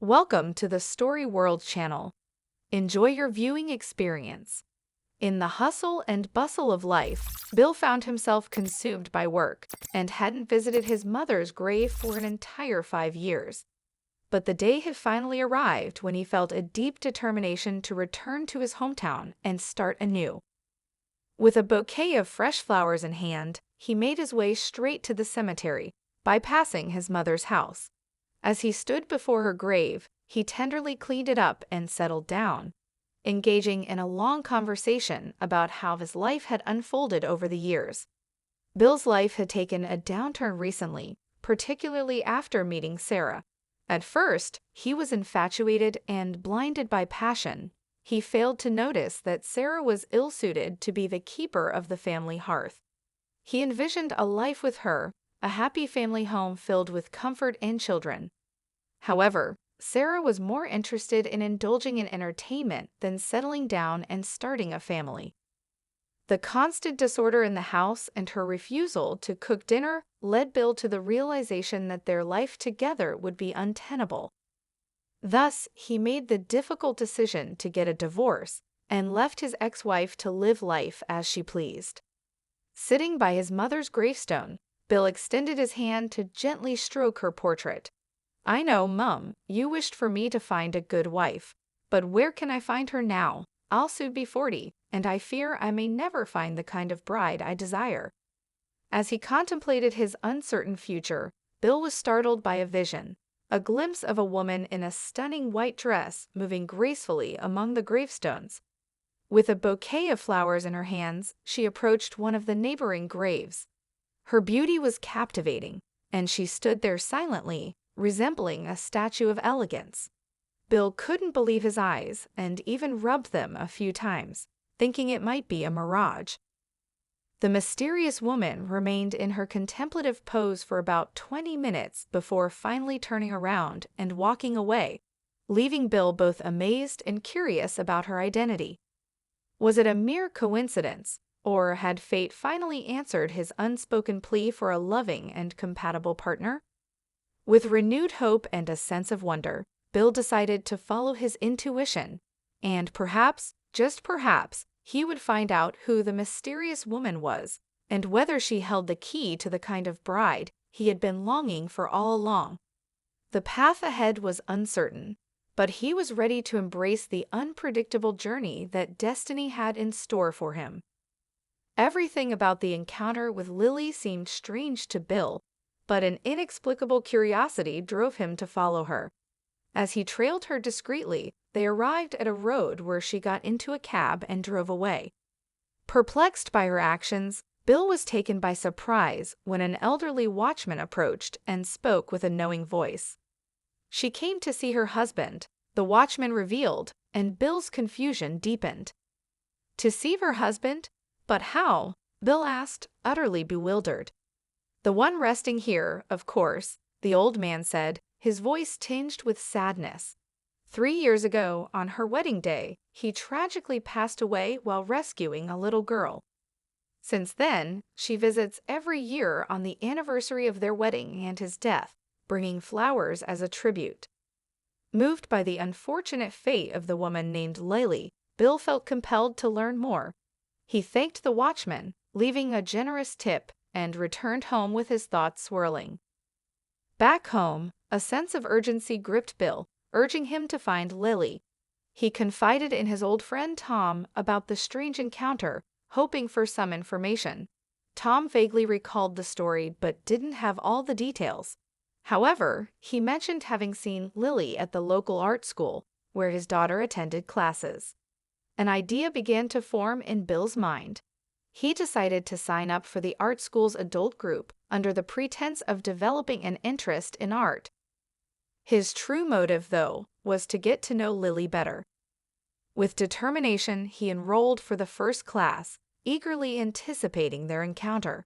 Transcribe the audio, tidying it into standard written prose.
Welcome to the Story World channel. Enjoy your viewing experience. In the hustle and bustle of life, Bill found himself consumed by work and hadn't visited his mother's grave for an entire 5 years. But the day had finally arrived when he felt a deep determination to return to his hometown and start anew. With a bouquet of fresh flowers in hand, he made his way straight to the cemetery, bypassing his mother's house. As he stood before her grave, he tenderly cleaned it up and settled down, engaging in a long conversation about how his life had unfolded over the years. Bill's life had taken a downturn recently, particularly after meeting Sarah. At first, he was infatuated and blinded by passion. He failed to notice that Sarah was ill-suited to be the keeper of the family hearth. He envisioned a life with her, a happy family home filled with comfort and children. However, Sarah was more interested in indulging in entertainment than settling down and starting a family. The constant disorder in the house and her refusal to cook dinner led Bill to the realization that their life together would be untenable. Thus, he made the difficult decision to get a divorce and left his ex-wife to live life as she pleased. Sitting by his mother's gravestone, Bill extended his hand to gently stroke her portrait. "I know, Mum, you wished for me to find a good wife, but where can I find her now? I'll soon be 40, and I fear I may never find the kind of bride I desire." As he contemplated his uncertain future, Bill was startled by a vision, a glimpse of a woman in a stunning white dress moving gracefully among the gravestones. With a bouquet of flowers in her hands, she approached one of the neighboring graves. Her beauty was captivating, and she stood there silently, resembling a statue of elegance. Bill couldn't believe his eyes and even rubbed them a few times, thinking it might be a mirage. The mysterious woman remained in her contemplative pose for about 20 minutes before finally turning around and walking away, leaving Bill both amazed and curious about her identity. Was it a mere coincidence, or had fate finally answered his unspoken plea for a loving and compatible partner? With renewed hope and a sense of wonder, Bill decided to follow his intuition, and perhaps, just perhaps, he would find out who the mysterious woman was, and whether she held the key to the kind of bride he had been longing for all along. The path ahead was uncertain, but he was ready to embrace the unpredictable journey that destiny had in store for him. Everything about the encounter with Lily seemed strange to Bill, but an inexplicable curiosity drove him to follow her. As he trailed her discreetly, they arrived at a road where she got into a cab and drove away. Perplexed by her actions, Bill was taken by surprise when an elderly watchman approached and spoke with a knowing voice. She came to see her husband, the watchman revealed, and Bill's confusion deepened. To see her husband? But how? Bill asked, utterly bewildered. "The one resting here, of course," the old man said, his voice tinged with sadness. "3 years ago, on her wedding day, he tragically passed away while rescuing a little girl. Since then, she visits every year on the anniversary of their wedding and his death, bringing flowers as a tribute." Moved by the unfortunate fate of the woman named Lily, Bill felt compelled to learn more. He thanked the watchman, leaving a generous tip, and returned home with his thoughts swirling. Back home, a sense of urgency gripped Bill, urging him to find Lily. He confided in his old friend Tom about the strange encounter, hoping for some information. Tom vaguely recalled the story but didn't have all the details. However, he mentioned having seen Lily at the local art school, where his daughter attended classes. An idea began to form in Bill's mind. He decided to sign up for the art school's adult group under the pretense of developing an interest in art. His true motive, though, was to get to know Lily better. With determination, he enrolled for the first class, eagerly anticipating their encounter.